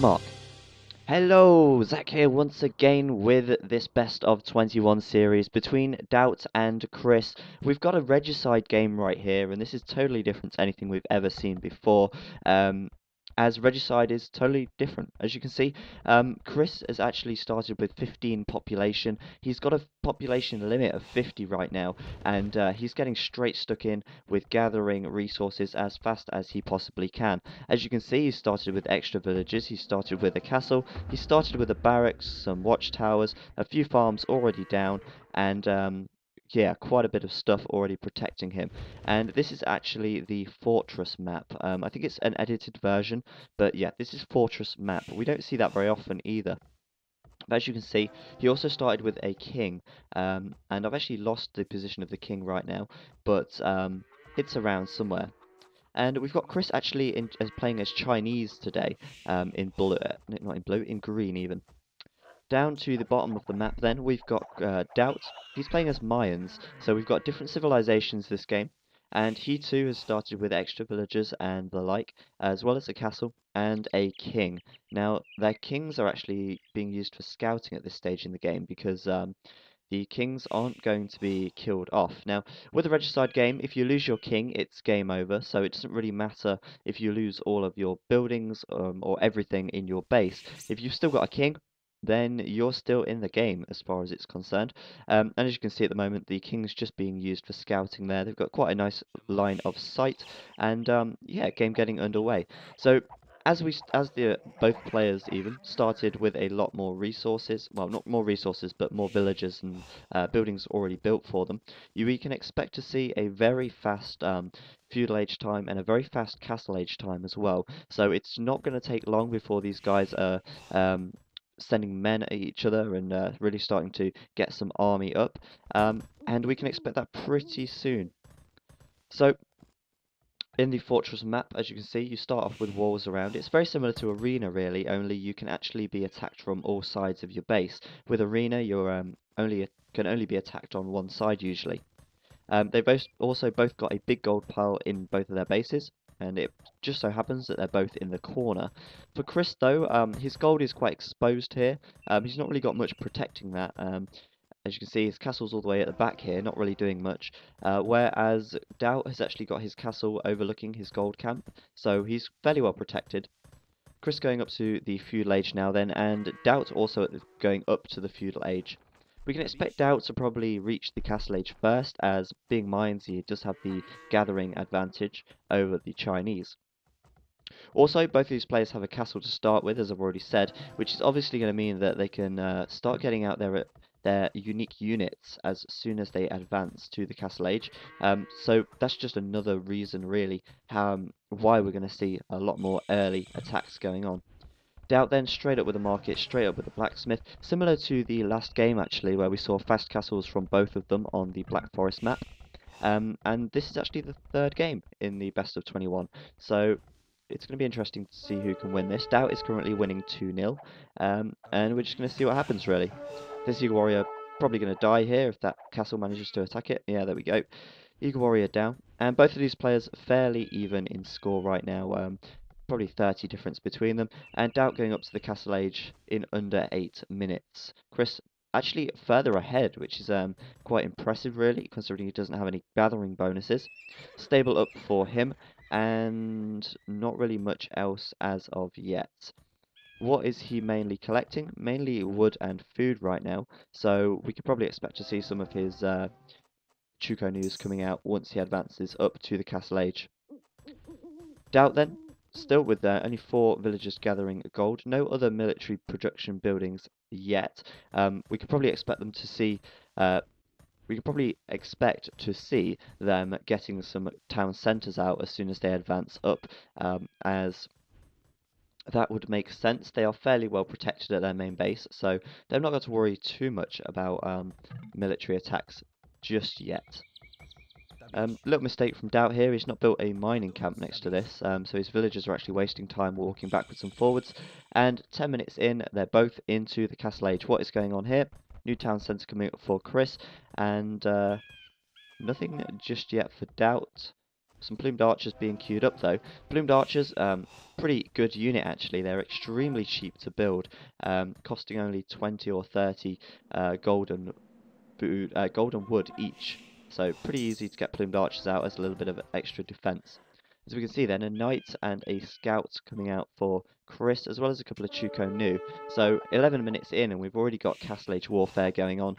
Mark. Hello, Zach here once again with this best of 21 series between DauT and Chris. We've got a Regicide game right here, and this is totally different to anything we've ever seen before. As Regicide is totally different, as you can see. Chris has actually started with 15 population. He's got a population limit of 50 right now, and he's getting straight stuck in with gathering resources as fast as he possibly can. As you can see, he started with extra villages, he started with a castle, he started with a barracks, some watchtowers, a few farms already down, and yeah, quite a bit of stuff already protecting him. And this is actually the fortress map. I think it's an edited version, but yeah, this is fortress map. We don't see that very often either. But as you can see, he also started with a king, and I've actually lost the position of the king right now, but it's around somewhere. And we've got Chris actually as playing as Chinese today, in blue, not in blue, in green even. Down to the bottom of the map then, we've got DauT. He's playing as Mayans, so we've got different civilizations this game. And he too has started with extra villagers and the like, as well as a castle and a king. Now, their kings are actually being used for scouting at this stage in the game because the kings aren't going to be killed off. Now, with a Regicide game, if you lose your king, it's game over, so it doesn't really matter if you lose all of your buildings or everything in your base. If you've still got a king, then you're still in the game as far as it's concerned. And as you can see at the moment, the king's just being used for scouting there. They've got quite a nice line of sight, and yeah, game getting underway. So as the both players even started with a lot more resources, well, not more resources, but more villages and buildings already built for them, we can expect to see a very fast feudal age time and a very fast castle age time as well. So it's not going to take long before these guys are sending men at each other and really starting to get some army up, and we can expect that pretty soon. So in the fortress map, as you can see, you start off with walls around. It's very similar to Arena, really, only you can actually be attacked from all sides of your base. With Arena, you're can only be attacked on one side usually. They both got a big gold pile in both of their bases, and it just so happens that they're both in the corner. For Chris, though, his gold is quite exposed here. He's not really got much protecting that. As you can see, his castle's all the way at the back here, not really doing much. Whereas DauT has actually got his castle overlooking his gold camp, so he's fairly well protected. Chris going up to the feudal age now then, and DauT also going up to the feudal age. We can expect DauT to probably reach the castle age first, as being Mayans, he does have the gathering advantage over the Chinese. Also, both of these players have a castle to start with, as I've already said, which is obviously going to mean that they can start getting out their unique units as soon as they advance to the castle age. So that's just another reason, really, why we're going to see a lot more early attacks going on. DauT then straight up with the market, straight up with the blacksmith, similar to the last game actually, where we saw fast castles from both of them on the Black Forest map. And this is actually the third game in the best of 21, so it's going to be interesting to see who can win this. DauT is currently winning 2-0, and we're just going to see what happens, really. This Eagle Warrior probably going to die here if that castle manages to attack it. Yeah, there we go. Eagle Warrior down. And both of these players fairly even in score right now. Probably 30 difference between them. And DauT going up to the castle age in under 8 minutes. Chris actually further ahead, which is quite impressive, really, considering he doesn't have any gathering bonuses. Stable up for him, and not really much else as of yet. What is he mainly collecting? Mainly wood and food right now, so we could probably expect to see some of his Chuko news coming out once he advances up to the castle age. DauT then, still with only 4 villagers gathering gold, no other military production buildings yet. We could probably expect them to see we could probably expect to see them getting some town centres out as soon as they advance up, as that would make sense. They are fairly well protected at their main base, so they've not got to worry too much about military attacks just yet. Little mistake from DauT here, he's not built a mining camp next to this, so his villagers are actually wasting time walking backwards and forwards, and 10 minutes in, they're both into the castle age. What is going on here? New town centre coming up for Chris, and nothing just yet for DauT. some plumed archers being queued up though. Plumed archers, pretty good unit actually. They're extremely cheap to build, costing only 20 or 30 golden wood each. So pretty easy to get plumed archers out as a little bit of extra defense. As we can see then, a knight and a scout coming out for Chris, as well as a couple of Chuko Nu. So 11 minutes in and we've already got Castle Age warfare going on.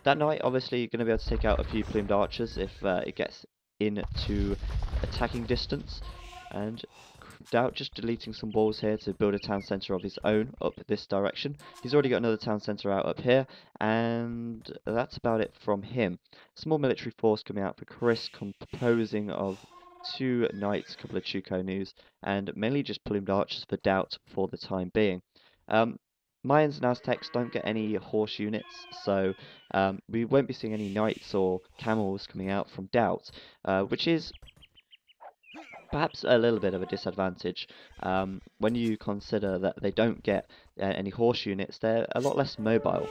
That knight obviously going to be able to take out a few plumed archers if it gets into attacking distance. And DauT just deleting some walls here to build a town centre of his own up this direction. He's already got another town centre out up here, and that's about it from him. Small military force coming out for Chris, composing of 2 knights, a couple of Chuko Nus, and mainly just plumed archers for DauT for the time being. Mayans and Aztecs don't get any horse units, so we won't be seeing any knights or camels coming out from DauT, which is perhaps a little bit of a disadvantage. When you consider that they don't get any horse units, they're a lot less mobile.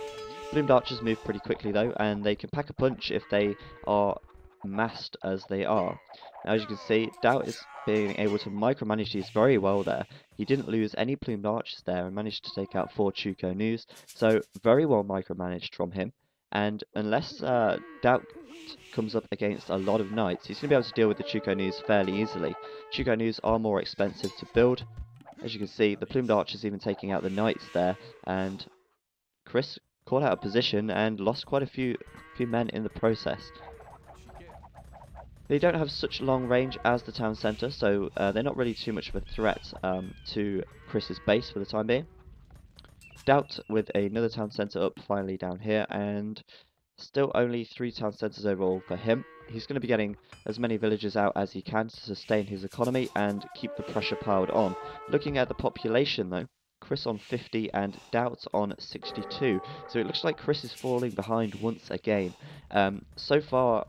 Plumed archers move pretty quickly though, and they can pack a punch if they are massed as they are. Now, as you can see, DauT is being able to micromanage these very well there. He didn't lose any plumed archers there and managed to take out 4 Chuko Nus, so very well micromanaged from him. And unless DauT comes up against a lot of knights, he's going to be able to deal with the Chuko Nus fairly easily. Chuko Nus are more expensive to build. As you can see, the plumed archers even taking out the knights there, and Chris caught out of position and lost quite a few men in the process. They don't have such long range as the town centre, so they're not really too much of a threat to Chris's base for the time being. DauT with another town centre up finally down here, and still only 3 town centres overall for him. He's going to be getting as many villagers out as he can to sustain his economy and keep the pressure piled on. Looking at the population though, Chris on 50 and DauT on 62, so it looks like Chris is falling behind once again. So far,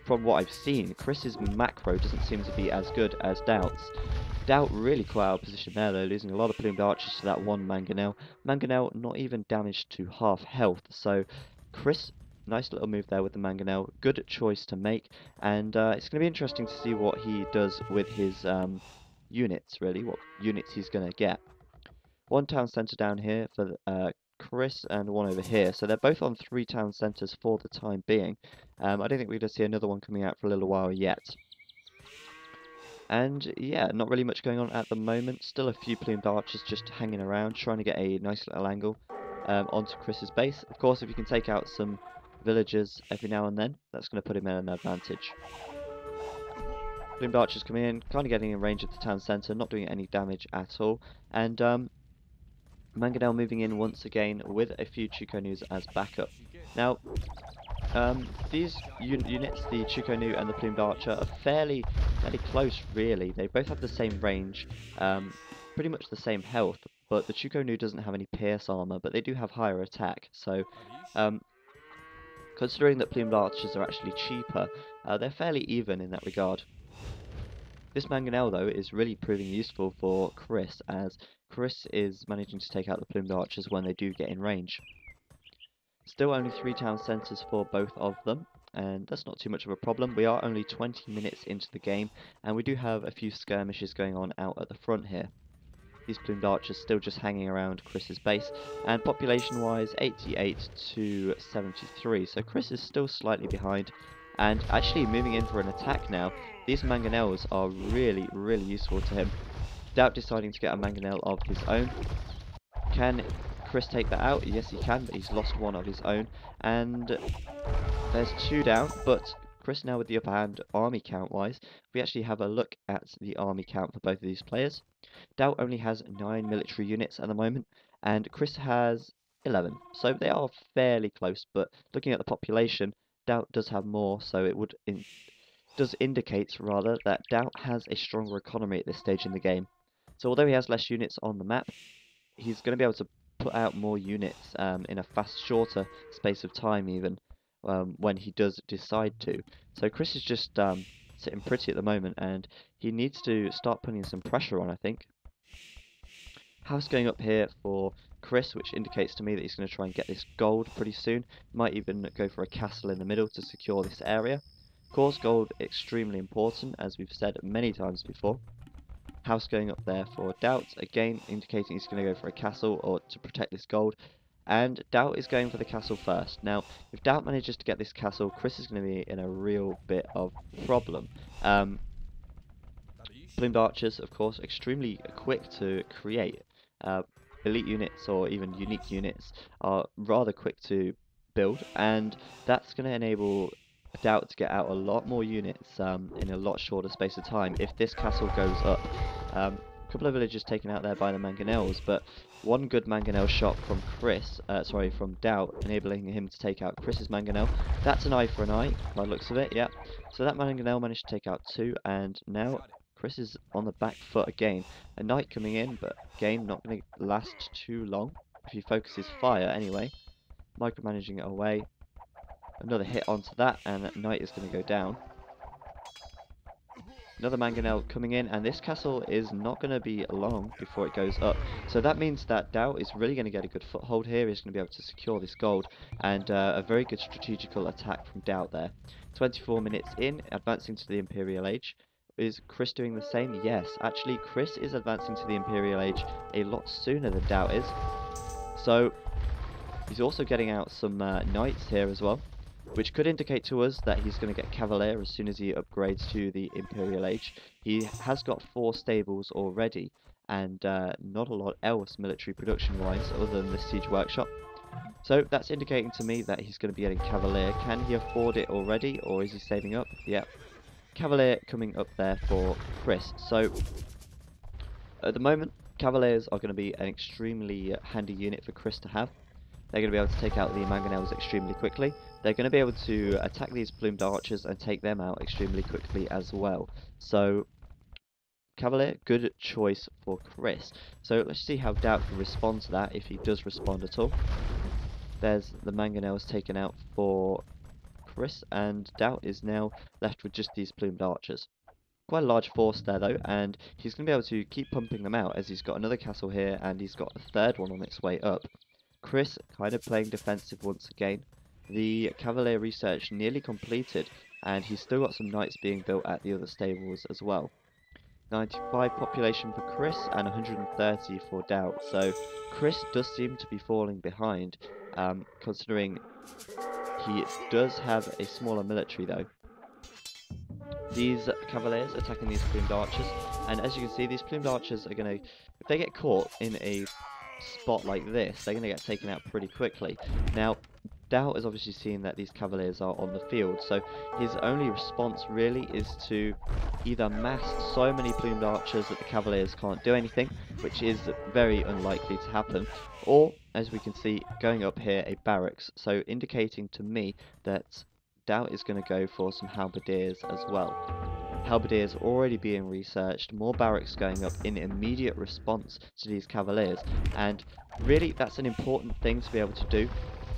from what I've seen, Chris's macro doesn't seem to be as good as DauT's. DauT really quite out of position there though, losing a lot of plumed archers to that one mangonel. Mangonel not even damaged to half health, so Chris, nice little move there with the mangonel, good choice to make, and it's going to be interesting to see what he does with his units, really, what units he's going to get. One town centre down here for Chris and one over here, so they're both on 3 town centres for the time being. I don't think we're going to see another one coming out for a little while yet. And yeah, not really much going on at the moment. Still a few plumed archers just hanging around, trying to get a nice little angle onto Chris's base. Of course, if you can take out some villagers every now and then, that's going to put him in an advantage. Plumed archers coming in, kind of getting in range of the town centre, not doing any damage at all. And Mangonel moving in once again with a few Chuko Nus as backup. Now, these units, the Chuko Nu and the Plumed Archer, are fairly close really. They both have the same range, pretty much the same health, but the Chuko Nu doesn't have any pierce armor, but they do have higher attack, so considering that Plumed Archers are actually cheaper, they're fairly even in that regard. This Mangonel though is really proving useful for Chris, as Chris is managing to take out the Plumed Archers when they do get in range. Still only 3 town centres for both of them, and that's not too much of a problem. We are only 20 minutes into the game, and we do have a few skirmishes going on out at the front here. These plumed archers still just hanging around Chris's base, and population-wise, 88 to 73, so Chris is still slightly behind, and actually moving in for an attack now. These mangonels are really useful to him. DauT deciding to get a mangonel of his own. Can Chris take that out? Yes, he can, but he's lost one of his own. And there's 2 down, but Chris now with the upper hand army count-wise. We actually have a look at the army count for both of these players. DauT only has 9 military units at the moment, and Chris has 11. So they are fairly close, but looking at the population, DauT does have more, so it does indicate rather that DauT has a stronger economy at this stage in the game. So although he has less units on the map, he's going to be able to put out more units in a shorter space of time even when he does decide to. So Chris is just sitting pretty at the moment, and he needs to start putting some pressure on, I think. House going up here for Chris, which indicates to me that he's going to try and get this gold pretty soon. Might even go for a castle in the middle to secure this area. Of course, gold extremely important, as we've said many times before. House going up there for DauT, again indicating he's going to go for a castle or to protect this gold. And DauT is going for the castle first. Now, if DauT manages to get this castle, Chris is going to be in a real bit of problem. Plumed archers, of course, extremely quick to create. Elite units or even unique units are rather quick to build, and that's going to enable DauT to get out a lot more units in a lot shorter space of time if this castle goes up. A couple of villagers taken out there by the mangonels, but one good mangonel shot from from DauT, enabling him to take out Chris's mangonel. That's an eye for an eye, by the looks of it, yeah. So that mangonel managed to take out two, and now Chris is on the back foot again. A knight coming in, but again, not going to last too long if he focuses fire anyway. Micromanaging it away. Another hit onto that, and that knight is going to go down. Another mangonel coming in, and this castle is not going to be long before it goes up. So that means that DauT is really going to get a good foothold here. He's going to be able to secure this gold, and a very good strategical attack from DauT there. 24 minutes in, advancing to the Imperial Age. Is Chris doing the same? Yes, actually Chris is advancing to the Imperial Age a lot sooner than DauT is. So he's also getting out some knights here as well, which could indicate to us that he's going to get Cavalier as soon as he upgrades to the Imperial Age. He has got 4 stables already, and not a lot else military production wise other than the Siege Workshop. So that's indicating to me that he's going to be getting Cavalier. Can he afford it already, or is he saving up? Yeah. Cavalier coming up there for Chris. So at the moment, Cavaliers are going to be an extremely handy unit for Chris to have. They're going to be able to take out the mangonels extremely quickly. They're going to be able to attack these plumed archers and take them out extremely quickly as well. So Cavalier, good choice for Chris. So let's see how DauT can respond to that, if he does respond at all. There's the mangonels taken out for Chris, and DauT is now left with just these plumed archers. Quite a large force there though, and he's going to be able to keep pumping them out as he's got another castle here and he's got a third one on its way up. Chris kind of playing defensive once again. The Cavalier research nearly completed, and he's still got some knights being built at the other stables as well. 95 population for Chris and 130 for DauT, so Chris does seem to be falling behind, considering he does have a smaller military though. These Cavaliers attacking these plumed archers, and as you can see, these plumed archers are going to, if they get caught in a spot like this, they're going to get taken out pretty quickly. Now, DauT is obviously seeing that these Cavaliers are on the field, so his only response really is to either mass so many plumed archers that the Cavaliers can't do anything, which is very unlikely to happen, or, as we can see, going up here, a barracks, so indicating to me that DauT is going to go for some halberdiers as well. Halberdiers already being researched, more barracks going up in immediate response to these Cavaliers, and really that's an important thing to be able to do.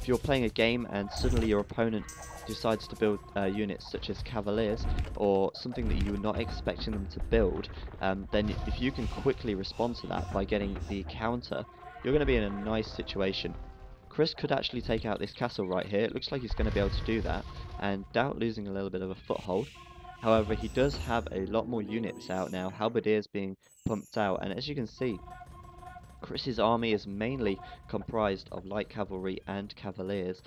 If you're playing a game and suddenly your opponent decides to build units such as Cavaliers, or something that you were not expecting them to build, then if you can quickly respond to that by getting the counter, you're going to be in a nice situation. Chris could actually take out this castle right here. It looks like he's going to be able to do that, and DauT losing a little bit of a foothold. However, he does have a lot more units out now, halberdiers being pumped out, and as you can see, Chris's army is mainly comprised of light cavalry and cavaliers.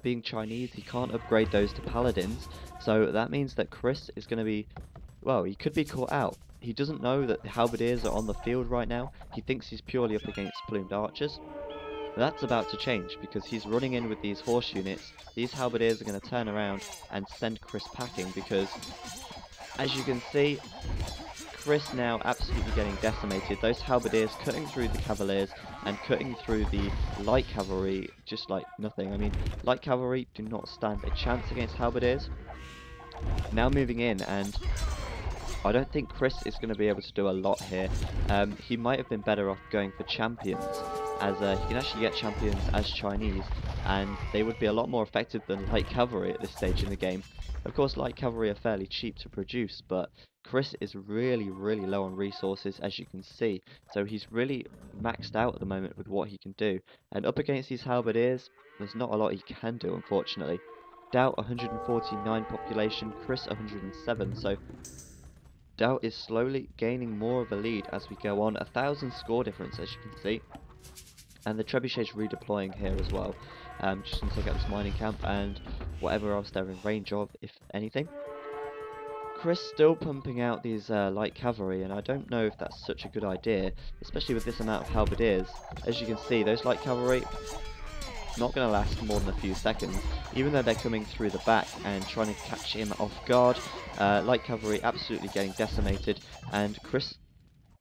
Being Chinese, he can't upgrade those to paladins, so that means that Chris is going to be, well, he could be caught out. He doesn't know that the halberdiers are on the field right now. He thinks he's purely up against plumed archers. That's about to change, because he's running in with these horse units. These halberdiers are going to turn around and send Chris packing, because, as you can see, Chris now absolutely getting decimated. Those halberdiers cutting through the cavaliers and cutting through the light cavalry just like nothing. I mean, light cavalry do not stand a chance against halberdiers. Now moving in, and I don't think Chris is going to be able to do a lot here. He might have been better off going for champions, as he can actually get champions as Chinese, and they would be a lot more effective than light cavalry at this stage in the game. Of course, light cavalry are fairly cheap to produce, but Chris is really low on resources, as you can see, so he's really maxed out at the moment with what he can do, and up against these halberdiers, there's not a lot he can do, unfortunately. DauT 149 population, Chris 107. So DauT is slowly gaining more of a lead as we go on. 1,000 score difference, as you can see. And the trebuchet's redeploying here as well. Just going to take out this mining camp and whatever else they're in range of, if anything. Chris still pumping out these light cavalry, and I don't know if that's such a good idea, especially with this amount of halberdiers. As you can see, those light cavalry not going to last more than a few seconds, even though they're coming through the back and trying to catch him off guard. Light cavalry absolutely getting decimated, and Chris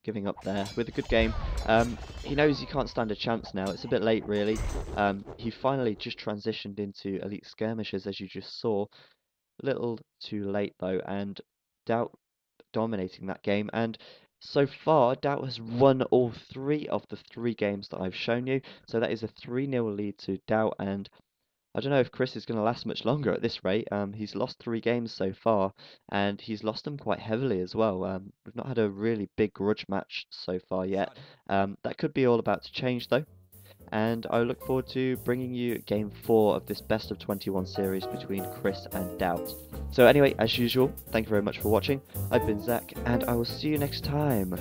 giving up there with a good game. He knows he can't stand a chance now. It's a bit late, really. He finally just transitioned into elite skirmishers, as you just saw. A little too late though, and DauT dominating that game. And so far, DauT has won all 3 of the 3 games that I've shown you. So that is a 3-0 lead to DauT, and I don't know if Chris is going to last much longer at this rate. He's lost 3 games so far, and he's lost them quite heavily as well. We've not had a really big grudge match so far yet. That could be all about to change though, and I look forward to bringing you game 4 of this best of 21 series between Chris and DauT. So anyway, as usual, thank you very much for watching. I've been Zach, and I will see you next time.